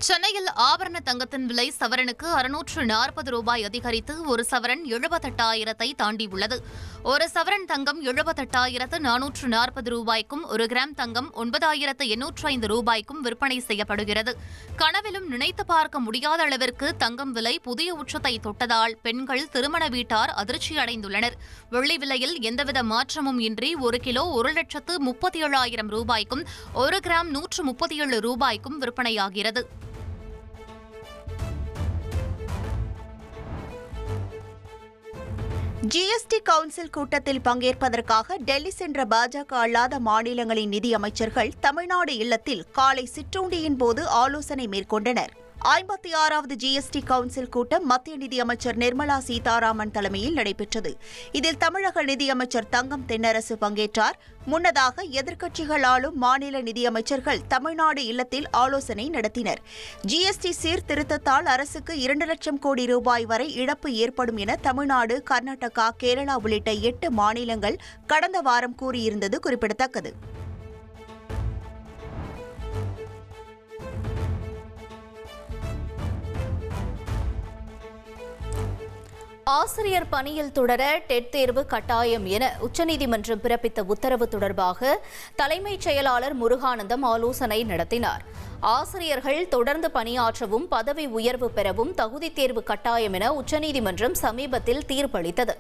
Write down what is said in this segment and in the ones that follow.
சென்னையில் ஆபரண தங்கத்தின் விலை சவரனுக்கு 640 ரூபாய் அதிகரித்து ஒரு சவரன் 78,000 தாண்டியுள்ளது. ஒரு சவரன் தங்கம் 78,440 ரூபாய்க்கும் ஒரு கிராம் தங்கம் 9,805 ரூபாய்க்கும் விற்பனை செய்யப்படுகிறது. கனவிலும் நினைத்து பார்க்க முடியாத அளவிற்கு தங்கம் விலை புதிய உச்சத்தை தொட்டதால் பெண்கள் திருமண வீட்டார் அதிர்ச்சியடைந்துள்ளனர். வெள்ளி விலையில் எந்தவித மாற்றமும் இன்றி ஒரு கிலோ 1,37,000 ரூபாய்க்கும் ஒரு கிராம் 137 ரூபாய்க்கும் விற்பனையாகிறது. ஜிஎஸ்டி கவுன்சில் கூட்டத்தில் பங்கேற்பதற்காக டெல்லி சென்ற பாஜக அல்லாத மாநிலங்களின் நிதியமைச்சர்கள் தமிழ்நாடு இல்லத்தில் காலை சிற்றுண்டியின் போது ஆலோசனை மேற்கொண்டனர். 56வது ஜிஎஸ்டி கவுன்சில் கூட்டம் மத்திய நிதியமைச்சர் நிர்மலா சீதாராமன் தலைமையில் நடைபெற்றது. இதில் தமிழக நிதியமைச்சர் தங்கம் தென்னரசு பங்கேற்றார். முன்னதாக எதிர்க்கட்சிகள் ஆளும் மாநில நிதியமைச்சர்கள் தமிழ்நாடு இல்லத்தில் ஆலோசனை நடத்தினர். ஜிஎஸ்டி சீர்திருத்தத்தால் அரசுக்கு 2 லட்சம் கோடி ரூபாய் வரை இழப்பு ஏற்படும் என தமிழ்நாடு, கர்நாடகா, கேரளா உள்ளிட்ட 8 மாநிலங்கள் கடந்த வாரம் கூறியிருந்தது குறிப்பிடத்தக்கது. ஆசிரியர் பணியில் தொடர டெட் தேர்வு கட்டாயம் என உச்சநீதிமன்றம் பிறப்பித்த உத்தரவு தொடர்பாக தலைமைச் செயலாளர் முருகானந்தம் ஆலோசனை நடத்தினார். ஆசிரியர்கள் தொடர்ந்து பணியாற்றவும் பதவி உயர்வு பெறவும் தகுதி தேர்வு கட்டாயம் என உச்சநீதிமன்றம் சமீபத்தில் தீர்ப்பளித்தது.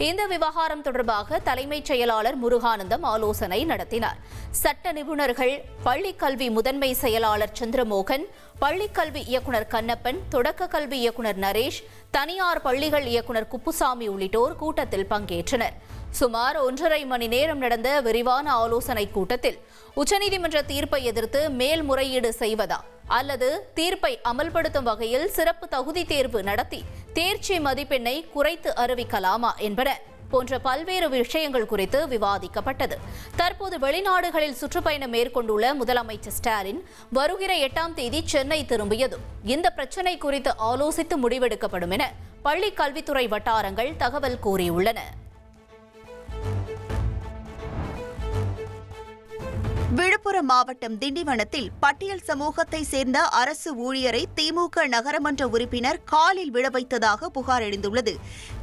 இந்த விவகாரம் தொடர்பாக தலைமைச் செயலாளர் முருகானந்தம் ஆலோசனை நடத்தினார். சட்ட நிபுணர்கள், பள்ளிக்கல்வி முதன்மை செயலாளர் சந்திரமோகன், பள்ளிக்கல்வி இயக்குநர் கண்ணப்பன், தொடக்க கல்வி இயக்குநர் நரேஷ், தனியார் பள்ளிகள் இயக்குநர் குப்புசாமி உள்ளிட்டோர் கூட்டத்தில் பங்கேற்றனர். சுமார் 1.5 மணி நேரம் நடந்த விரிவான ஆலோசனை கூட்டத்தில் உச்சநீதிமன்ற தீர்ப்பை எதிர்த்து மேல்முறையீடு செய்வதா அல்லது தீர்ப்பை அமல்படுத்தும் வகையில் சிறப்பு தகுதி தேர்வு நடத்தி தேர்ச்சி மதிப்பெண்ணை குறைத்து அறிவிக்கலாமா என்பன போன்ற பல்வேறு விஷயங்கள் குறித்து விவாதிக்கப்பட்டது. தற்போது வெளிநாடுகளில் சுற்றுப்பயணம் மேற்கொண்டுள்ள முதலமைச்சர் ஸ்டாலின் வருகிற 8ஆம் தேதி சென்னை திரும்பியதும் இந்த பிரச்சினை குறித்து ஆலோசித்து முடிவெடுக்கப்படும் என பள்ளி கல்வித்துறை வட்டாரங்கள் தகவல் கூறியுள்ளன. விழுப்புரம் மாவட்டம் திண்டிவனத்தில் பட்டியல் சமூகத்தை சேர்ந்த அரசு ஊழியரை திமுக நகரமன்ற உறுப்பினர் காலில் விழ வைத்ததாக புகார் எழுந்துள்ளது.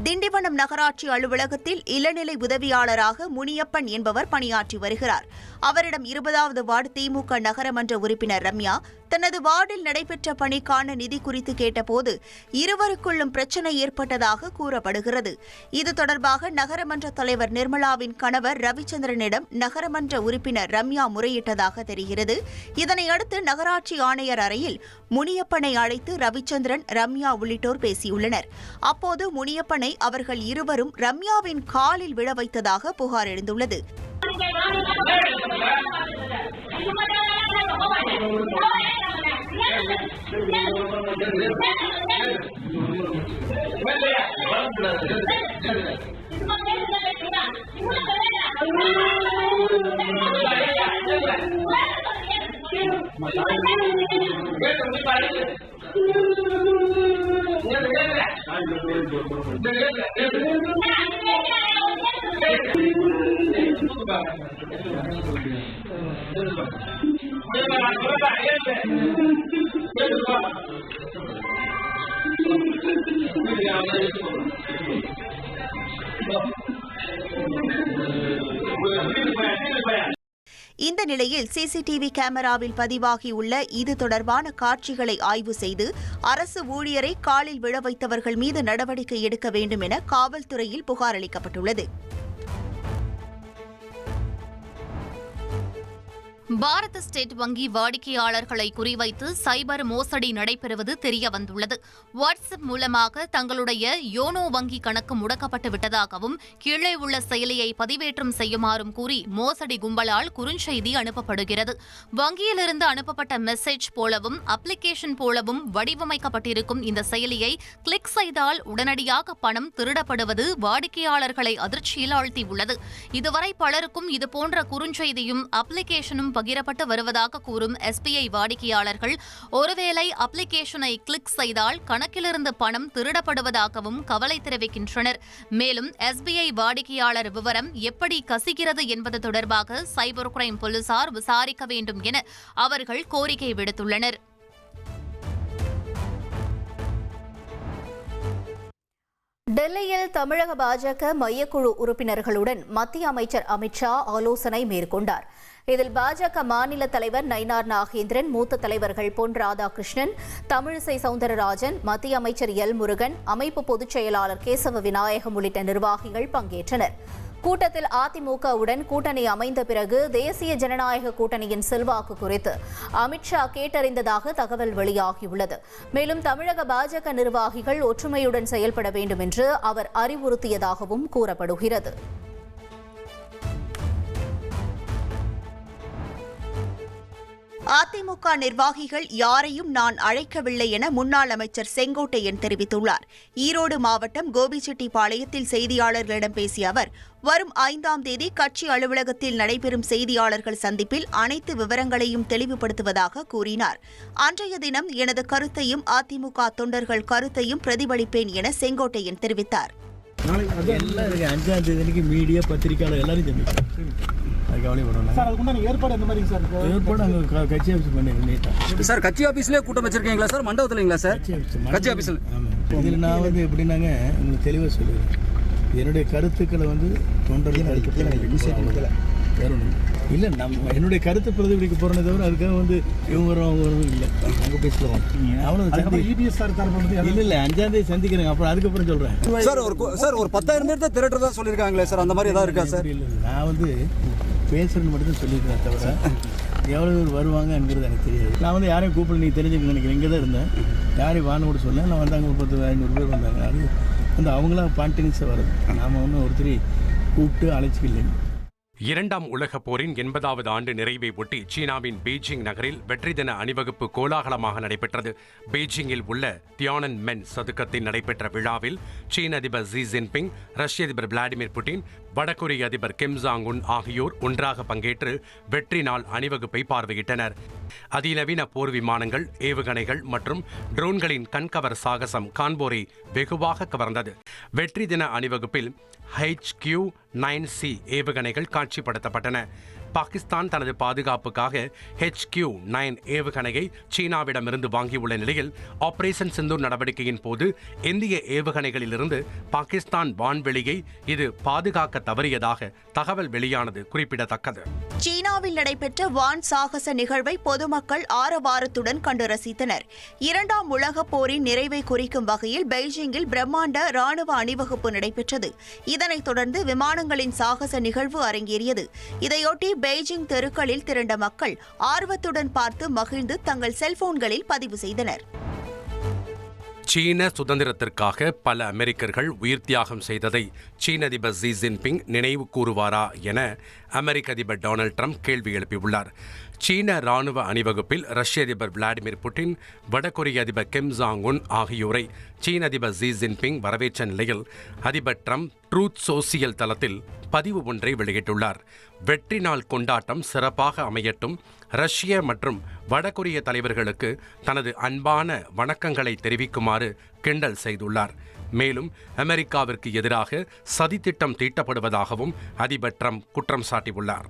திண்டிவனம் நகராட்சி அலுவலகத்தில் இளநிலை உதவியாளராக முனியப்பன் என்பவர் பணியாற்றி வருகிறார். அவரிடம் 20வது வார்டு திமுக நகரமன்ற உறுப்பினர் ரம்யா தனது வார்டில் நடைபெற்ற பணிக்கான நிதி குறித்து கேட்டபோது இருவருக்குள்ளும் பிரச்சினை ஏற்பட்டதாக கூறப்படுகிறது. இது தொடர்பாக நகரமன்ற தலைவர் நிர்மலாவின் கணவர் ரவிச்சந்திரனிடம் நகரமன்ற உறுப்பினர் ரம்யா முறையிட்டதாக தெரிகிறது. இதனையடுத்து நகராட்சி ஆணையர் அறையில் முனியப்பனை அழைத்து ரவிச்சந்திரன், ரம்யா உள்ளிட்டோர் பேசியுள்ளனர். அப்போது முனியப்பனை அவர்கள் இருவரும் ரம்யாவின் காலில் விழ வைத்ததாக புகார் எழுந்துள்ளது. இந்த நிலையில் சிசிடிவி கேமராவில் பதிவாகியுள்ள இது தொடர்பான காட்சிகளை ஆய்வு செய்து அரசு ஊழியரை காலில் விழ வைத்தவர்கள் மீது நடவடிக்கை எடுக்க வேண்டும் என காவல்துறையில் புகார் அளிக்கப்பட்டுள்ளது. பாரத ஸ்டேட் வங்கி வாடிக்கையாளர்களை குறிவைத்து சைபர் மோசடி நடைபெறுவது தெரியவந்துள்ளது. வாட்ஸ்அப் மூலமாக தங்களுடைய யோனோ வங்கி கணக்கு முடக்கப்பட்டு விட்டதாகவும் கீழே உள்ள செயலியை பதிவேற்றம் செய்யுமாறும் கூறி மோசடி கும்பலால் குறுஞ்செய்தி அனுப்பப்படுகிறது. வங்கியிலிருந்து அனுப்பப்பட்ட மெசேஜ் போலவும் அப்ளிகேஷன் போலவும் வடிவமைக்கப்பட்டிருக்கும் இந்த செயலியை கிளிக் செய்தால் உடனடியாக பணம் திருடப்படுவது வாடிக்கையாளர்களை அதிர்ச்சியில் ஆழ்த்தியுள்ளது. இதுவரை பலருக்கும் இதுபோன்ற குறுஞ்செய்தியும் அப்ளிகேஷனும் பகிரப்பட்டு வருவதாக கூறும் எஸ்பிஐ வாடிக்கையாளர்கள் ஒருவேளை அப்ளிகேஷனை கிளிக் செய்தால் கணக்கிலிருந்து பணம் திருடப்படுவதாகவும் கவலை தெரிவிக்கின்றனர். மேலும் எஸ்பிஐ வாடிக்கையாளர் விவரம் எப்படி கசிகிறது என்பது தொடர்பாக சைபர் கிரைம் போலீசார் விசாரிக்க வேண்டும் என அவர்கள் கோரிக்கை விடுத்துள்ளனர். டெல்லியில் தமிழக பாஜக மையக்குழு உறுப்பினர்களுடன் மத்திய அமைச்சர் அமித்ஷா ஆலோசனை மேற்கொண்டார். இதில் பாஜக மாநில தலைவர் நயினார் நாகேந்திரன், மூத்த தலைவர்கள் பொன் ராதாகிருஷ்ணன், தமிழிசை சவுந்தரராஜன், மத்திய அமைச்சர் எல் முருகன், அமைப்பு பொதுச் செயலாளர் கேசவ விநாயகம் உள்ளிட்ட நிர்வாகிகள் பங்கேற்றனர். கூட்டத்தில் அதிமுகவுடன் கூட்டணி அமைந்த பிறகு தேசிய ஜனநாயக கூட்டணியின் செல்வாக்கு குறித்து அமித்ஷா கேட்டறிந்ததாக தகவல் வெளியாகியுள்ளது. மேலும் தமிழக பாஜக நிர்வாகிகள் ஒற்றுமையுடன் செயல்பட வேண்டும் என்று அவர் அறிவுறுத்தியதாகவும் கூறப்படுகிறது. அதிமுக நிர்வாகிகள் யாரையும் நான் அழைக்கவில்லை என முன்னாள் அமைச்சர் செங்கோட்டையன் தெரிவித்துள்ளார். ஈரோடு மாவட்டம் கோபிச்செட்டிப்பாளையத்தில் செய்தியாளர்களிடம் பேசிய அவர், வரும் 5ஆம் தேதி கட்சி அலுவலகத்தில் நடைபெறும் செய்தியாளர்கள் சந்திப்பில் அனைத்து விவரங்களையும் தெளிவுபடுத்துவதாக கூறினார். அன்றைய தினம் எனது கருத்தையும் அதிமுக தொண்டர்கள் கருத்தையும் பிரதிபலிப்பேன் என செங்கோட்டையன் தெரிவித்தார். கட்சி ஆபீஸ்லயே கூட்டம் வச்சிருக்கீங்களா சார்? மண்டபத்துலங்களா சார்? கட்சி ஆபீஸ்ல. இதில் நான் எப்படின்னாங்க உங்களுக்கு தெளிவாக சொல்லுவேன். என்னுடைய கருத்துக்களை தொண்டர்கள் இல்லை, நம்ம என்னுடைய கருத்து பிரதிபலிக்க போறேனே தவிர அதுக்காக இவங்க வரும் அவங்க வரும் இல்லை. அங்கே பேசுவோம் அவ்வளோ. இல்லை 5ஆம் தேதி சந்திக்கிறேங்க, அப்புறம் அதுக்கப்புறம் சொல்கிறேன் சார். ஒரு 10,000 பேர் தான் திரட்டுறதா சொல்லியிருக்காங்களே சார், அந்த மாதிரி ஏதாவது இருக்கா சார்? இல்லை, நான் பேசுறேன்னு மட்டும் தான் சொல்லியிருக்கேன் தவிர எவ்வளோ பேர் வருவாங்கங்கிறது எனக்கு தெரியாது. நான் யாரையும் கூப்பிட நீ தெரிஞ்சுக்க நினைக்கிறேன். இங்கே தான் இருந்தேன், யாரையும் வான்னு கூட சொன்னேன். நான் வந்தாங்க 10,500 பேர் வந்தாங்க. அது அவங்களாம் பாண்டினிஸாக வருது. நாம் ஒருத்தர் கூப்பிட்டு அழைச்சிக்கலை. 2ஆம் உலகப் போரின் 80வது ஆண்டு நிறைவை ஒட்டி சீனாவின் பெய்ஜிங் நகரில் வெற்றி தின அணிவகுப்பு கோலாகலமாக நடைபெற்றது. பெய்ஜிங்கில் உள்ள தியானன்மென் சதுக்கத்தில் நடைபெற்ற விழாவில் சீன அதிபர் ஜி ஜின்பிங், ரஷ்ய அதிபர் விளாடிமிர் புட்டின், வடகொரிய அதிபர் கிம் ஜாங் உன் ஆகியோர் ஒன்றாக பங்கேற்று வெற்றி நாள் அணிவகுப்பை பார்வையிட்டனர். அதிநவீன போர் விமானங்கள், ஏவுகணைகள் மற்றும் ட்ரோன்களின் கண்கவர் சாகசம் காண்போரை வெகுவாக கவர்ந்தது. வெற்றி தின அணிவகுப்பில் HQ-9C ஏவுகணைகள் காட்சிப்படுத்தப்பட்டன. பாகிஸ்தான் தனது பாதுகாப்புக்காக HQ-9 ஏவுகணையை சீனாவிடமிருந்து வாங்கியுள்ள நிலையில் ஆபரேஷன் சிந்தூர் நடவடிக்கையின் போது இந்திய ஏவுகணைகளிலிருந்து பாகிஸ்தான் வான்வெளியை இது பாதுகாக்க தவறியதாக தகவல் வெளியானது குறிப்பிடத்தக்கது. சீனாவில் நடைபெற்ற வான் சாகச நிகழ்வை பொதுமக்கள் ஆரவாரத்துடன் கண்டு ரசித்தனர். 2ஆம் உலகப் போரின் நிறைவை குறிக்கும் வகையில் பெய்ஜிங்கில் பிரம்மாண்ட ராணுவ அணிவகுப்பு நடைபெற்றது. இதனைத் தொடர்ந்து விமானங்களின் சாகச நிகழ்வு அரங்கேறியது. இதையொட்டி பெய்ஜிங் தெருக்களில் திரண்ட மக்கள் ஆர்வத்துடன் பார்த்து மகிழ்ந்து தங்கள் செல்போன்களில் பதிவு செய்தனர். சீன சுதந்திரத்திற்காக பல அமெரிக்கர்கள் உயிர் தியாகம் செய்ததை சீன அதிபர் ஜி ஜின்பிங் நினைவு கூறுவாரா என அமெரிக்க அதிபர் டொனால்ட் ட்ரம்ப் கேள்வி எழுப்பியுள்ளார். சீன ராணுவ அணிவகுப்பில் ரஷ்ய அதிபர் விளாடிமிர் புட்டின், வடகொரிய அதிபர் கிம் ஜாங் உன் ஆகியோரை சீன அதிபர் ஜி ஜின்பிங் வரவேற்ற நிலையில் அதிபர் ட்ரம்ப் ட்ரூத் சோசியல் தளத்தில் பதிவு ஒன்றை வெளியிட்டுள்ளார். வெற்றி நாள் கொண்டாட்டம் சிறப்பாக அமையட்டும், ரஷ்ய மற்றும் வடகொரிய தலைவர்களுக்கு தனது அன்பான வணக்கங்களை தெரிவிக்குமாறு கிண்டல் செய்துள்ளார். மேலும் அமெரிக்காவிற்கு எதிராக சதித்திட்டம் தீட்டப்படுவதாகவும் அதிபர் ட்ரம்ப் குற்றம் சாட்டியுள்ளார்.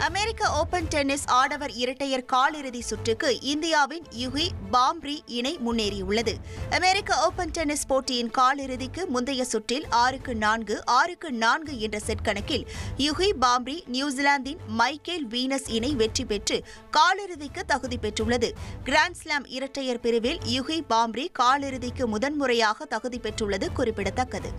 அமெரிக்க ஓபன் டென்னிஸ் ஆடவர் இரட்டையர் காலிறுதி சுற்றுக்கு இந்தியாவின் யுகி பாம்ரி இணை முன்னேறியுள்ளது. அமெரிக்க ஓபன் டென்னிஸ் போட்டியின் காலிறுதிக்கு முந்தைய சுற்றில் 6-4, 6-4 என்ற செட் கணக்கில் யுகி பாம்ரி நியூசிலாந்தின் மைக்கேல் வீனஸ் இணை வெற்றி பெற்று காலிறுதிக்கு தகுதி பெற்றுள்ளது. கிராண்ட்ஸ்லாம் இரட்டையர் பிரிவில் யுகி பாம்ரி காலிறுதிக்கு முதன்முறையாக தகுதி பெற்றுள்ளது குறிப்பிடத்தக்கது.